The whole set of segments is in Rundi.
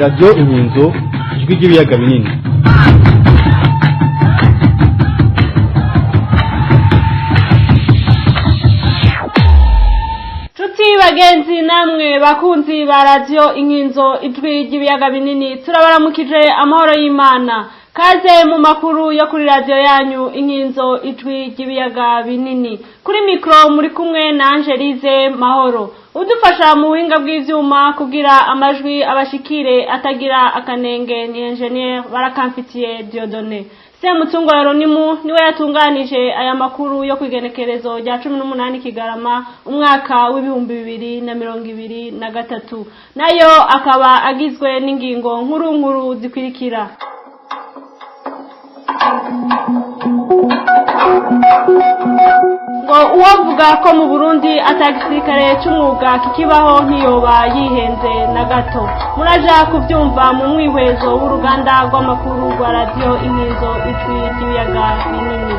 radiyo inkinzo ijwi ry'ibiyaga binini. bagenzi namwe bakunzi ba radio inkinzo ijwi ry'ibiyaga binini turabaramukije amahoro y'Imana kaze mu makuru yo kuri radio yanyu inkinzo ijwi ry'ibiyaga binini kuri mikro muri kumwe na Angelize Mahoro udufasha mu buhinga bw'ivyuma kugira amajwi abashikire atagira akanenge ni engineer barakamfitiye Diodone Semutungo Yaronimu niwe yatunganije aya makuru yo kwigenekerezo rya 18 Kigarama umwaka w'ibihumbi 2023 nayo akaba agizwe n'ingingo nkuru zikwirikira ngo uwavuga ko mu Burundi atagisirikare cy'umwuga kikibaho ntiyoba yihenze na gato muraja kubyumva mu mwihwezo w'uruganda rw'amakuru rwa radio inkinzo ijwi ry'ibiyaga binini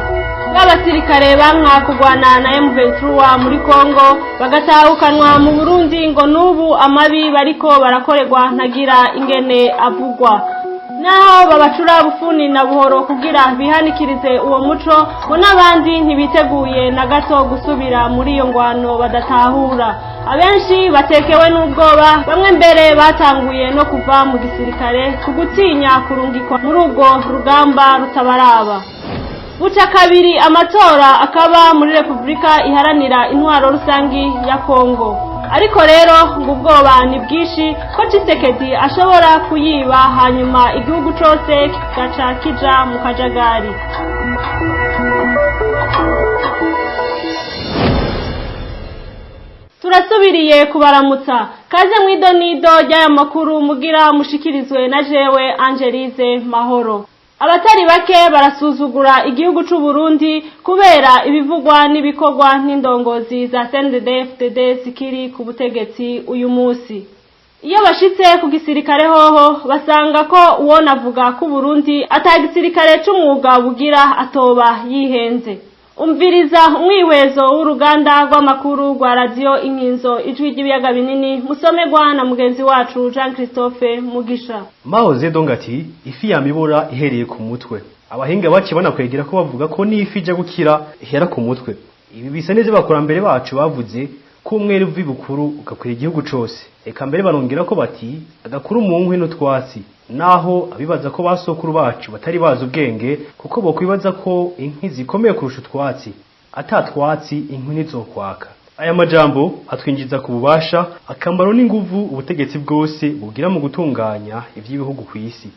n'abasirikare bamwa kugwana na M23 muri Kongo bagatahukanwa mu Burundi ngo nubu amabi bariko barakorerwa ntagira ingene avugwa naho babacura bufuni na buhoro kugira bihanikirize uwo muco ngo n'abandi ntibiteguye na gato gusubira muri iyo ngwano badatahura abenshi batekewe n'ubwoba bamwe mbere batanguye no kuva mu gisirikare kugutinya kurungikwa muri ubwo rugamba rutabaraba buca kabiri amatora akaba muri Republika iharanira intwaro rusangi ya Kongo ariko rero ngo ubwoba ni bwishi ko Tshisekedi ashobora kuyiba hanyuma igihugu cyose kigaca kija mu kajagari turasubiriye kubaramutsa kaze mwidonido ry'aya makuru mugira mushikirizwe na jewe Angelize Mahoro abatari bake barasuzugura igihugu c'u Burundi kubera ibivugwa n'ibikorwa n'indongozi za CNDD-FDD zikiri ku butegetsi uyu munsi iyo bashitse ku gisirikare hoho basanga ko uwo navuga ku Burundi atagisirikare c'umwuga bugira atoba yihenze umviriza umwihwezo w'uruganda rw'amakuru rwa radio inkinzo ijwi ry'ibiyaga binini musomerwa na mugenzi wacu Jean Christophe Mugisha Mao Zedong ati ifi yamibura ihereye ku mutwe abahinga bake banakwegera ko bavuga ko n'ifi ije gukira ihera ku mutwe ibi bisa neza bakurambere bacu bavuze ko umwere v'ibukuru ugakwira igihugu cose eka mbere barongera ko bati agakuru mu nkwi n'utwatsi naho abibaza ko basokuru bacu batari bazi ubwenge kuko bokwibaza ko inkwi zikomeye kurusha utwatsi atatwatsi inkwi nizokwaka aya majambo atwinjiza ku bubasha akambaro n'inguvu ubutegetsi bwose bugira mu gutunganya ivy'ibihugu ku isi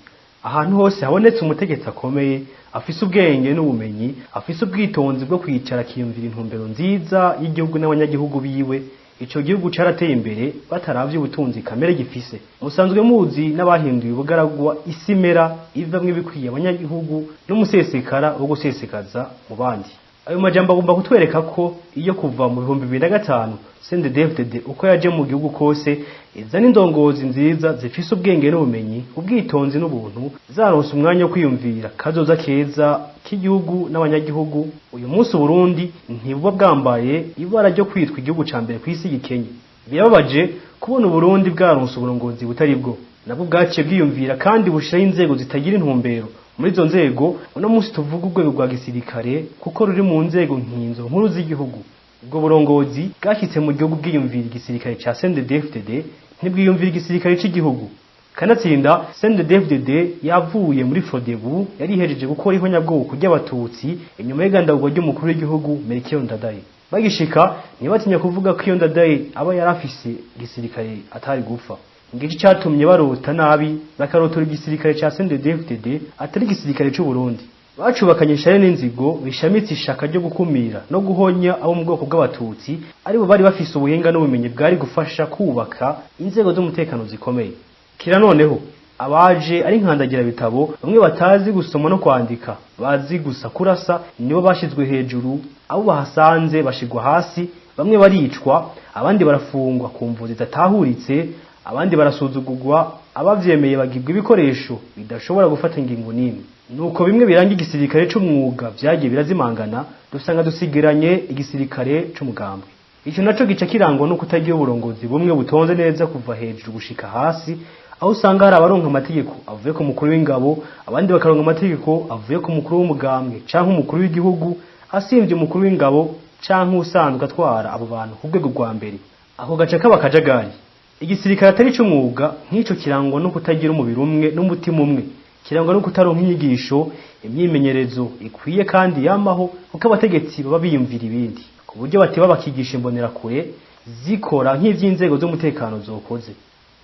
ahantu hose habonetse umutegetsi akomeye afise ubwenge n'ubumenyi afise ubwitonzi bwo kwicara kiyumvira intumbero nziza y'igihugu n'abanyagihugu biwe ico gihugu carateye imbere bataravye ubutunzi kamere gifise musanzwe muzi n'abahinduye ubugaragwa isimera ivamwe bikwiye abanyagihugu n'umusesekara wo gusesekaza mu bandi ayo majambo agomba kutwereka ko iyo kuva mu 2005 CNDD-FDD uko yaje mu gihugu kose izana indongozi nziza zifise ubwenge n'ubumenyi ubwitonzi n'ubuntu zaronse umwanya wo kwiyumvira kazoza keza k'igihugu n'abanyagihugu uyu munsi Burundi ntibuba bwambaye ibara ryo kwitwa igihugu ca mbere ku isi gikenye birababaje kubona Burundi bwaronse uburongozi butari bwo nabwo bwaciye bwiyumvira kandi bushira inzego zitagira intumbero muri izo nzego uno munsi tuvuga urwego rwa gisirikare kuko ruri mu nzego nkinzo nkuru z'igihugu ubwo burongozi bwashyitse mu gihugu bwiyumvira igisirikare ca CNDD-FDD ntibwiyumvira igisirikare cy'igihugu kanatsinda CNDD-FDD yavuye muri Frodebu yari ihejeje gukora ihonyabwoko ry'abatutsi inyuma y'igandagurwa ry'umukuru w'igihugu Melchior Ndadaye bagishika ntibatinya kuvuga ko iyo Ndadaye aba yarafise igisirikare atari gupfa ngici cyatumye barota nabi bakarotora igisirikare ca CNDD-FDD atari igisirikare cy'u Burundi bacubakanye share n'inzigo bishamitse ishaka ryo gukumira no guhonya abo mu bwoko bw'abatutsi aribo bari bafise ubuhinga n'ubumenyi bwari gufasha kubaka inzego z'umutekano zikomeye kira noneho abaje ari nkandagira bitabo bamwe batazi gusoma no kwandika bazi gusa kurasa nibo bashizwe hejuru abo bahasanze bashigwa hasi bamwe baricwa abandi barafungwa ku mvuzi zatahuritse abandi barasuzugurwa abavyemeye bagibwa ibikoresho bidashobora gufata ingingo nini nuko bimwe biranga igisirikare c'umwuga vyagiye birazimangana dusanga dusigiranye igisirikare c'umugambwe ico naco gica kirango no kutagira uburongozi bumwe butonze neza kuva hejuru gushika hasi aho usanga hari abaronka amategeko avuye ku mukuru w'ingabo, abandi bakaronka amategeko avuye ku mukuru w'umugambwe canke umukuru w'igihugu asimvye umukuru w'ingabo canke usanzwe atwara abo bantu ku rwego rwa mbere. Ako gace k'abakajagari. Igisirikare atari c'umwuga nk'ico kirangwa no kutagira umubiri umwe n'umutima umwe, kirangwa no kutaronka inyigisho, imyimenyerezo ikwiye kandi yamaho, kuko abategetsi baba biyumvira ibindi ku buryo bateba bakigisha imbonera kure zikora nk'ivy'inzego z'umutekano zokoze.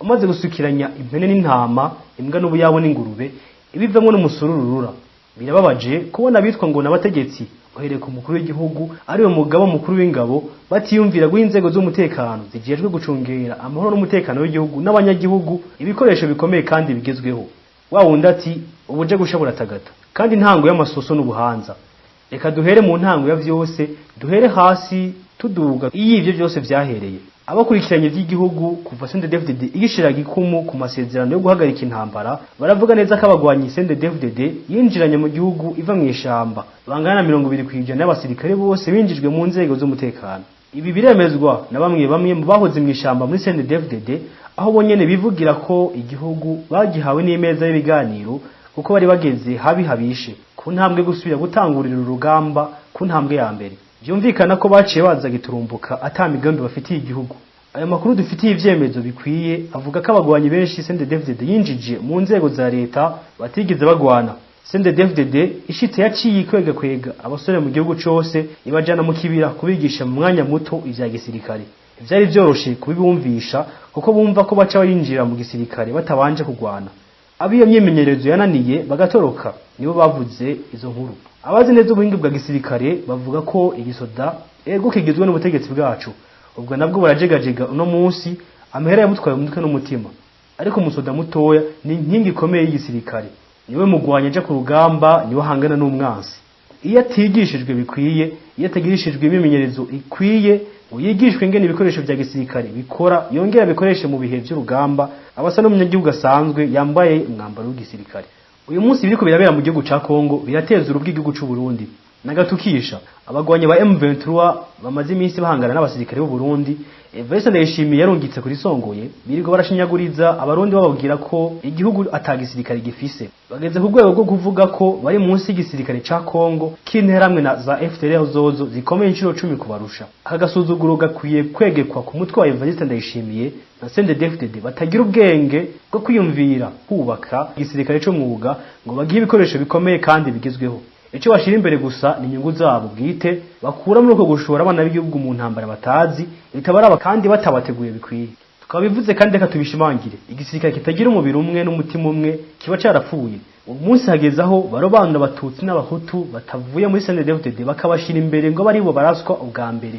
Umaze gusukiranya impene n'intama, imbwa n'ubuyabo n'ingurube, ibivamwo n'umusururura. Birababaje kubona bitwa ngo n'abategetsi uhereye ku mukuru w'igihugu ari umugabo mukuru w'ingabo batiyumvira guha inzego z'umutekano zijejwe gucungera amahoro n'umutekano w'igihugu n'abanyagihugu ibikoresho bikomeye kandi bigezweho. Wa wundi ati ubuje gushabura tagata kandi ntango y'amasoso n'ubuhanza. Reka duhere mu ntango ya vyose, duhere hasi tuduga iyo ivyo byose vyahereye. Abakurikiranye by'igihugu kuva CNDD-FDD igishira gikumu ku masezerano yo guhagarika intambara baravuga neza ko abagwanyi CNDD-FDD yinjiranye mu gihugu iva mu ishamba bangana 20% y'abasirikare bose binjijwe mu nzego z'umutekano. Ibi biremezwa na bamwe mu bahoze mu ishamba muri CNDD-FDD aho bonyene bivugira ko igihugu bagihawe n'imeza y'ibiganiro kuko bari bageze habi habishe ku ntambwe gusubira gutangurira urugamba ku ntambwe ya mbere. Byumvikana ko baciye baza giturumbuka atamigambi bafitiye igihugu. Aya makuru dufitiye ivyemezo bikwiye avuga ko abagwanyi benshi CNDD-FDD yinjije mu nzego za leta batigeze bagwana. CNDD-FDD ishitse yaciye kwega abasore mu gihugu cose ibajana mu kibira kubigisha mu mwanya muto ivya gisirikare. Ivyari vyoroshe kubibumvisha kuko bumva ko baca barinjira mu gisirikare batabanje kugwana. Abiyo myimenyerezo yananiye bagatoroka nibo bavuze izo nkuru. Abazi neza ubuhinga bwa gisirikare bavuga ko igisoda ego kigizwe n'ubutegetsi bwacu. Ubwo nabwo barajegajega uno munsi amahera yamutwaye umutwe n'umutima. Ariko umusoda mutoya ni inkingi ikomeye y'igisirikare. Niwe mugwanya aja ku rugamba, niwe hangana n'umwansi. Iyo atigishijwe bikwiye, iyo atagirishijwe imimenyerezo ikwiye, uyigishwe ingene ibikoresho vya gisirikare bikora, yongera bikoreshe mu bihe by'urugamba, abasa n'umunyagihugu asanzwe yambaye umwambaro w'igisirikare. Uyu munsi biriko birabera mu gihugu ca Kongo birateza urubwi igihugu c'u Burundi. Nagatukisha abagwanya ba M23 bamaze iminsi bahangana n'abasirikare b'u Burundi. Evariste Ndayishimiye yarungitse kuri Songoye biriko barashinyaguriza abarundi bababwira ko igihugu atagisirikare gifise. Bageze ku rwego rwo kuvuga ko bari munsi y'igisirikare ca Kongo kinteramwe na za FDLR zozo zikomeye inshuro 10 kubarusha. Akagasuzuguro gakwiye kwegekwa ku mutwe wa Evariste Ndayishimiye na CNDD-FDD batagira ubwenge bwo kwiyumvira kubaka igisirikare cyo mwuga ngo bagiye ibikoresho bikomeye kandi bigezweho. Ico bashira imbere gusa ni inyungu zabo bwite bakura muri uko gushora abana b'igihugu mu ntambara batazi bitabaraba kandi batabateguye bikwiye. Tukabivuze kandi reka tubishimangire igisirikare kitagira umubiri umwe n'umutima umwe kiba carapfuye. Umunsi hagezaho barobanura abatutsi n'abahutu batavuye muri CNDD-FDD bakabashira imbere ngo bari bo baraswa ubwa mbere,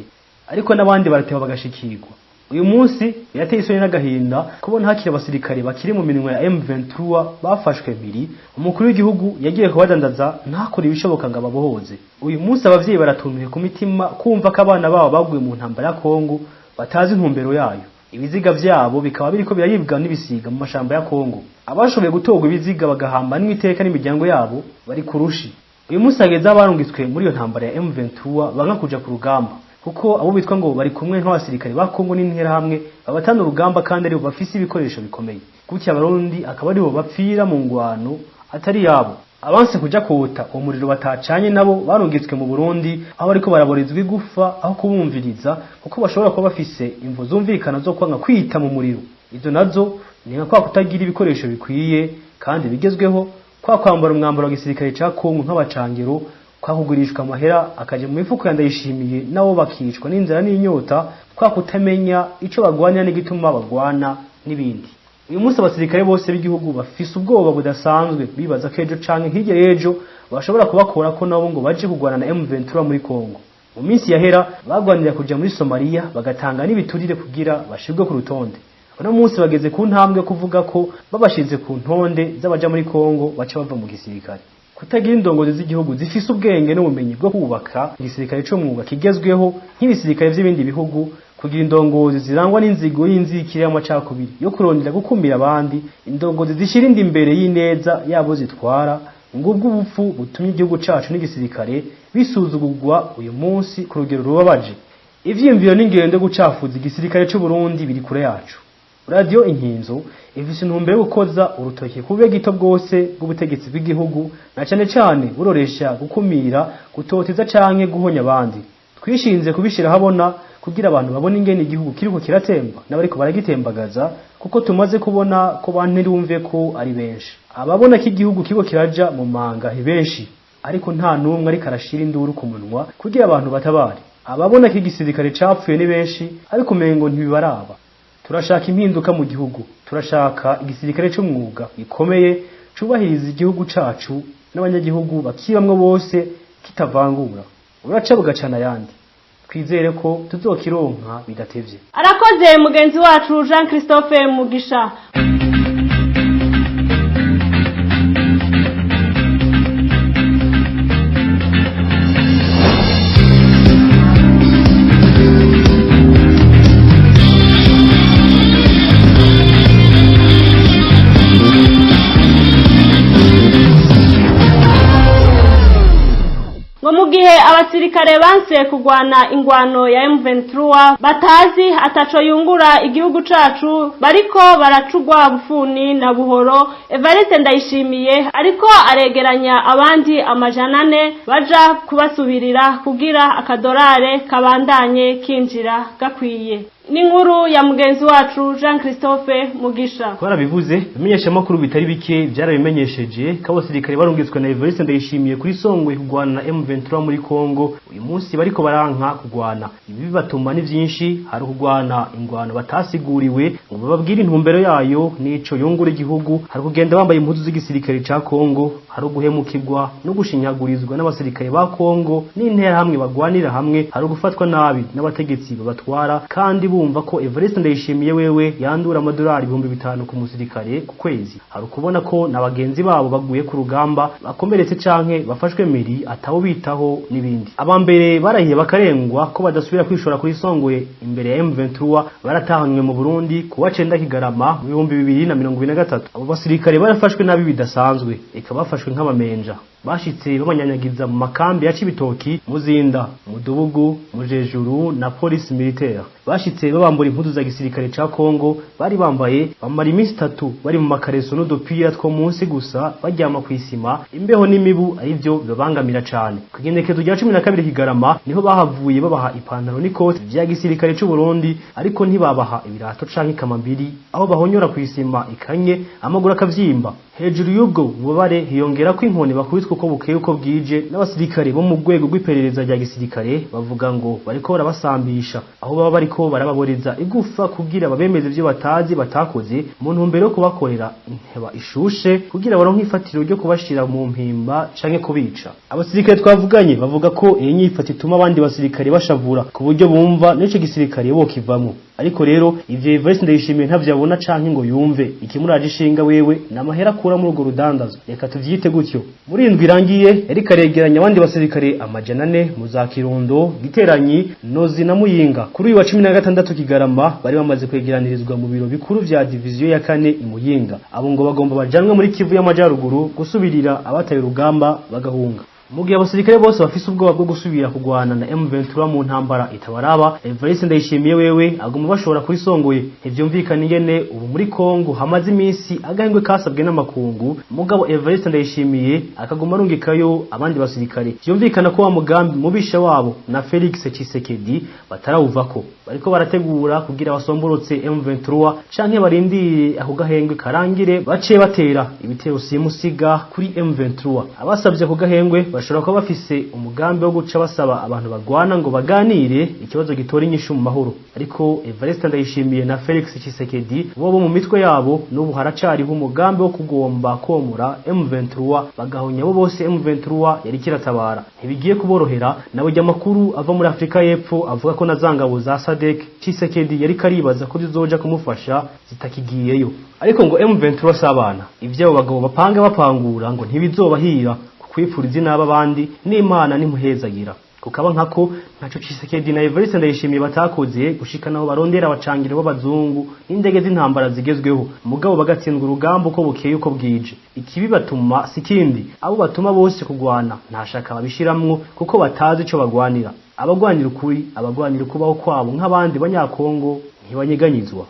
ariko n'abandi barateba bagashikirwa. Uyu munsi yateye isoni n'agahinda kubona hakiri abasirikare bakiri mu minwe ya M23 bafashwe biri. Umukuru w'igihugu yagiye kubadandaza ntakore ibishoboka ngo ababohoze. Uyu munsi abavyeyi baratuntuye ku mitima kumva ko abana babo baguye mu ntambara ya Kongo batazi intumbero yayo. Ibiziga vyabo bikaba biriko birayibwa n'ibisiga mu mashamba ya Kongo. Abashoboye gutogwa ibiziga bagahamba n'iteka n'imiryango yabo bari kurushi. Uyu munsi hageze abarungitswe muri iyo ntambara ya M23 banga kuja ku rugamba kuko abo bitwa ngo bari kumwe n'abasirikare ba Kongo n'intera hamwe babatana urugamba kandi ari bo bafise ibikoresho bikomeye. Kuki abarundi akaba ari bo bapfira mu ngwano atari yabo. Abanse kuja kota umuriro batacanye nabo barungitswe mu Burundi aho ariko baraborezwa igufa aho kubumviriza kuko bashobora kuba bafise imvo zumvikana zo kwanga kwita mu muriro. Izo nazo ni nka kwa kutagira ibikoresho bikwiye kandi bigezweho, kwa kwambara umwambaro wa gisirikare ca Kongo nk'abacangero, kwa kugurishwa amahera akaje mu mifuko ya Ndayishimiye nabo bakicwa n'inzara n'inyota, kwa kutamenya ico bagwanya n'igituma bagwana n'ibindi. Uyu munsi abasirikare bose b'igihugu bafise ubwoba budasanzwe bibaza ko ejo canke hirya y'ejo bashobora kubakora ko nabo ngo baje kugwana na M23 muri Kongo. Mu minsi yahera bagwanira kuja muri Somalia bagatanga n'ibiturire kugira bashirwe ku rutonde. Uno munsi bageze ku ntambwe kuvuga ko babashize ku ntonde z'abaja muri Kongo baca bava mu gisirikare. Kutagira indongozi z'igihugu zifise ubwenge n'ubumenyi bwo kubaka igisirikare cyo mwuga kigezweho nk'ibisirikare vy'ibindi bihugu, kugira indongozi zirangwa n'inzigo y'inzikire y'amacakubiri yo kurondera gukumira abandi, indongozi zishirinda imbere y'ineza yabo zitwara. Ngubwo ubupfu butumye igihugu cacu n'igisirikare bisuzugurwa uyu munsi ku rugero rubabaje. Ivyiyumviro n'ingendo gucafuza igisirikare cy'u Burundi biri kure yacu. radio inkinzo ifise intumbero yo gukoza urutoke kube gito bwose bw'ubutegetsi bw'igihugu na cane cane buroresha gukumira gutoteza canke guhonya abandi twishinze kubishira habona kugira abantu babone ingene igihugu kiriko kiratemba n'abariko baragitembagaza kuko tumaze kubona ko bantirumve ko ari benshi ababona ko igihugu kiriko kiraja mu manga benshi ariko nta numwe ariko arashira induru ku munwa kugira abantu batabare ababona ko igisirikare capfuye ni benshi ariko umengo ntibibaraba turashaka impinduka mu gihugu turashaka igisirikare cy'umwuga gikomeye cubahiriza igihugu cacu n'abanyagihugu bakibamwe bose kitavangura uraca bugacana yandi twizere ko tuzokironka bidatevye arakoze mugenzi wacu Jean Christophe Mugisha mugihe abasirikare banse kugwana ingwano ya M23 batazi ataco yungura igihugu cacu bariko baracugwa bufuni na buhoro Evariste Ndayishimiye ariko aregeranya abandi amajanane baja kubasubirira kugira akadorare kabandanye kinjira gakwiye n'inkuru ya mugenzi wacu Jean Christophe Mugisha twarabivuze bimenyesha makuru bitari bike byarabimenyesheje kabasirikare barungitswe na Evariste Ndayishimiye kuri Songwe kugwana na M23 muri Kongo uyu munsi bariko baranka kugwana ibi bibatuma ni byinshi hari kugwana ingwano batasiguriwe ngo bababwire intumbero yayo nico yungura igihugu hari kugenda bambaye impuzu z'igisirikare ca Kongo hari guhemukirwa no gushinyagurizwa n'abasirikare ba Kongo n'intera hamwe bagwanira hamwe hari gufatwa nabi n'abategetsi babatwara kandi bumva ko Evariste Ndayishimiye wewe yandura amadolari 5,000 ku musirikare ku kwezi hari kubona ko nabagenzi babo baguye ku rugamba bakomeretse canke bafashwe meri atabo bitaho nibindi abambere barahiye bakarengwa ko badasubira kwishora kuri Songwe imbere ya M23 baratahanywe mu Burundi kuwa 9 Kigarama mu 2023 abo basirikare barafashwe nabi bidasanzwe ikabafashwe nk'abamenja bashitse bamanyanyagiza mu makambi ya Cibitoki Muzinda Mudubugu Mujejuru na police militaire bashitse babambura impuzu za gisirikare ca Kongo bari bambaye bamara iminsi 3 bari mu makareso n'udupira two munsi gusa bajyama kwisima imbeho n'imibu arivyo bibangamira cane kugendekezo rya 12 Kigarama niho bahavuye babaha ipantaro n'ikoti vya gisirikare c'u Burundi ariko ntibabaha ibirato canke kamambiri aho bahonyora kwisima ikanye amaguru akavyimba hejuru y'ubwo bubare hiyongera ko inkoni bakubitwa uko bukeye uko bwije n'abasirikare bo mu rwego rw'iperereza rya gisirikare bavuga ngo bariko barabasambisha aho baba bariko barababoreza igufa kugira babemeze ivyo batazi batakoze mu ntumbero yo kubakorera inteba ishushe kugira baronke ifatiro ryo kubashira mu mpimba canke kubica abasirikare twavuganye bavuga ko iyi nyifata ituma abandi basirikare bashavura ku buryo bumva n'ico gisirikare bo kivamo ariko rero ivyo Evariste Ndayishimiye ntavyabona canke ngo yumve ikimuraje ishinga wewe namahera kura muri urwo rudandazo reka tuvyite gutyo muri indwi irangiye yari karegeranya abandi basirikare amajanane mu za Kirundo Giteranyi Nozi na Muyinga kuri uyu wa 16 Kigarama bari bamaze kwegeranirizwa mu biro bikuru vya diviziyo ya 4 imuyinga abo ngo bagomba bajanwe muri Kivu y'Amajyaruguru gusubirira abataye urugamba bagahunga mugihe abasirikare bose bafise ubwoba bwo gusubira kugwana na M23 mu ntambara itabaraba Evariste Ndayishimiye wewe aguma bashobora kuri Songoye ivyumvikana ingene ubu muri Kongo hamaze iminsi agahengwe kasabwe n'amakungu mugabo Evariste Ndayishimiye akaguma arungikayo abandi basirikare vyumvikana ko wa mugambi mubisha wabo na Felix Tshisekedi batarawuvako bariko barategura kugira basomborotse M23 canke barindire ako gahengwe karangire bace batera ibitero simusiga kuri M23 abasabye ako gahengwe bashobora kuba bafise umugambi wo guca basaba abantu bagwana ngo baganire ikibazo gitora inyishu mu mahoro ariko Evariste Ndayishimiye na Felix Tshisekedi bo mu mitwe yabo n'ubu haracariho umugambi wo kugomba komura M23 bagahonya bo bose M23 yari kiratabara ntibigiye kuborohera nawe jya makuru ava muri Afrika y'Epfo avuga ko nazangabo za SADC Tshisekedi yari karibaza ko zizoja kumufasha zitakigiyeyo ariko ngo M23 sabana ivyo bagabo bapanga bapangura ngo ntibizobahira kwipfuriza inaba bandi n'Imana nimuhezagira kukaba nkako ntaco Tshisekedi na Evariste Ndayishimiye batakoze gushikanaho barondera abacangire b'abazungu n'indege z'intambara zigezweho mugabo bagatsindwa urugamba uko bukeye uko bwije ikibi batuma sikindi abo batuma bose kugwana ntashaka babishiramwo kuko batazi ico bagwanira abagwanira ukuri abagwanira kubaho kwabo nk'abandi banyakongo ntibanyeganyizwa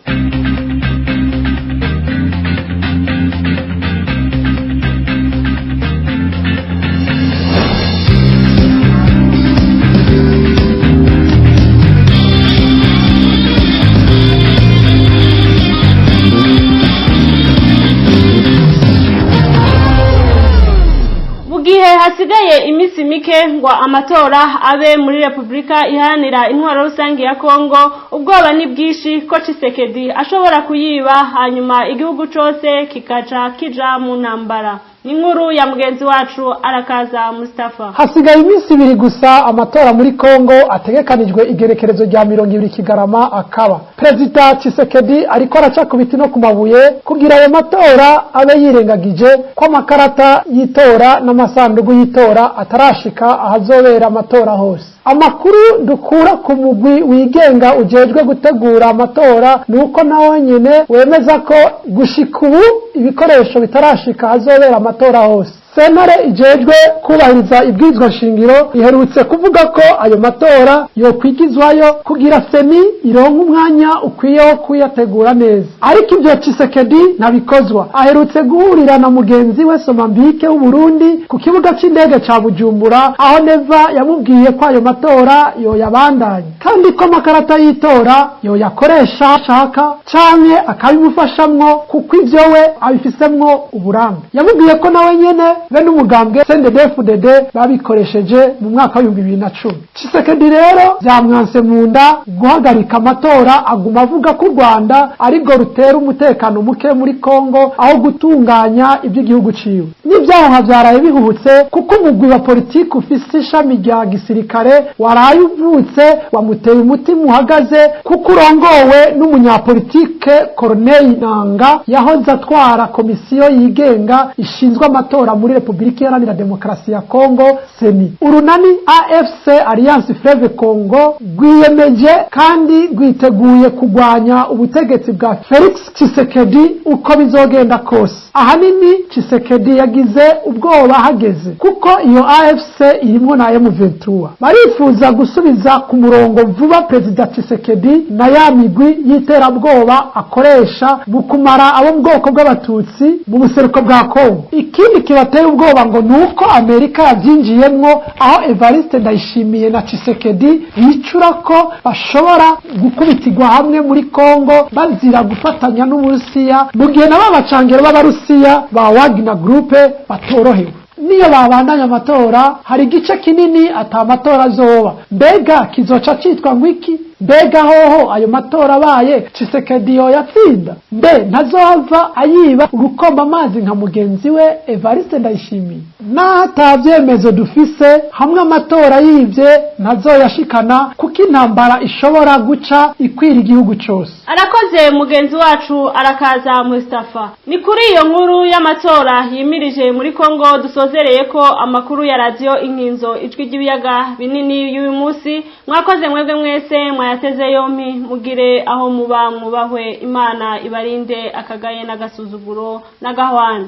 mike ngo amatora abe muri Republika iharanira intwaro rusange ya Kongo ubwoba ni bwishi ko Tshisekedi ashobora kuyiba hanyuma igihugu cose kikaca kija mu ntambara. Inkuru ya mugenzi wacu Arakaza Mustafa. Hasigaye iminsi 2 gusa amatora muri Kongo ategekanijwe igerekerezo rya 20 Kigarama akaba. President Tshisekedi ariko araca ku biti no ku mabuye kugira ayo matora abe yirengagije ko amakarata yitora n'amasandugu yitora atarashika ahazobera amatora hose. Amakuru dukura ku mugwi wigenga ujejwe gutegura amatora nuko nawo nyene wemeza ko gushika ubu ibikoresho bitarashika hazobera amatora hose. Sentare ijejwe kubahiriza ibwirizwa shingiro iherutse kuvuga ko ayo matora yo kwigizwayo kugira seni ironka umwanya ukwiye wo kuyategura neza. Ariko ibyo Tshisekedi nabikozwa. Aherutse guhurira na mugenzi we Somambike w'u Burundi ku kibuga c'indege ca Bujumbura aho Neva yamubwiye ko ayo matora yo yabandanye kandi ko amakarata yitora yo yakoresha shaka canke akabimufashamwo kuko ivyo we abifisemwo uburambe. Yamubwiye ko nawe nyene bene umugambwe CNDD-FDD babikoresheje mu mwaka wa 2010. Tshisekedi rero byamwanse mu nda guhagarika amatora aguma avuga ko Rwanda ariko rutera umutekano muke muri Kongo aho gutunganya iby'igihugu ciwe. N'ibyaho havyaraye bihuhutse kuko umugwi wa politiki ufise ishami rya gisirikare waraye uvutse wamuteye umutima uhagaze kuko urongowe n'umunyapolitike Corneille Nangaa yahoze atwara komisiyo yigenga ishinzwe amatora muri Republika Iharanira Demokarasi ya Kongo seni. Urunani AFC Alliance Fleuve Congo rwiyemeje kandi rwiteguye kugwanya ubutegetsi bwa Felix Tshisekedi uko bizogenda kose. Ahanini Tshisekedi yagize ubwoba hageze kuko iyo AFC irimo na M23 barifuza gusubiza ku murongo vuba President Tshisekedi na ya migwi y'iterabwoba akoresha mu kumara abo mu bwoko bw'abatutsi mu buseruko bwa Kongo. Ikindi kibateye ubwoba ngo nuko Amerika yavyinjiyemwo aho Evariste Ndayishimiye na Tshisekedi bicura ko bashobora gukubitirwa hamwe muri Kongo bazira gufatanya n'Uburusiya mu gihe nabo abacangero b'Abarusiya ba Wagner Group batorohewe. Niyo babandanya amatora hari igice kinini atamatora azoba. Mbega kizoca citwa ngwiki? Mbega hoho ayo matora abaye Tshisekedi yo yatsinda? Mbe ntazova ayiba urukomba amazi nka mugenzi we Evariste Ndayishimiye? N'atavyemezo dufise hamwe amatora yivye ntazoyashikana kuko intambara ishobora guca ikwira igihugu cose. Arakoze mugenzi wacu Arakaza Mustafa. Ni kuri iyo nkuru y'amatora yimirije muri Kongo dusozereye ko amakuru ya radio Inkinzo ijwi ry'ibiyaga binini y'uyu munsi. Mwakoze mwebwe mwese mwayateze yompi mugire aho muba mwubahwe Imana ibarinde akagaye n'agasuzuguro n'agahwana.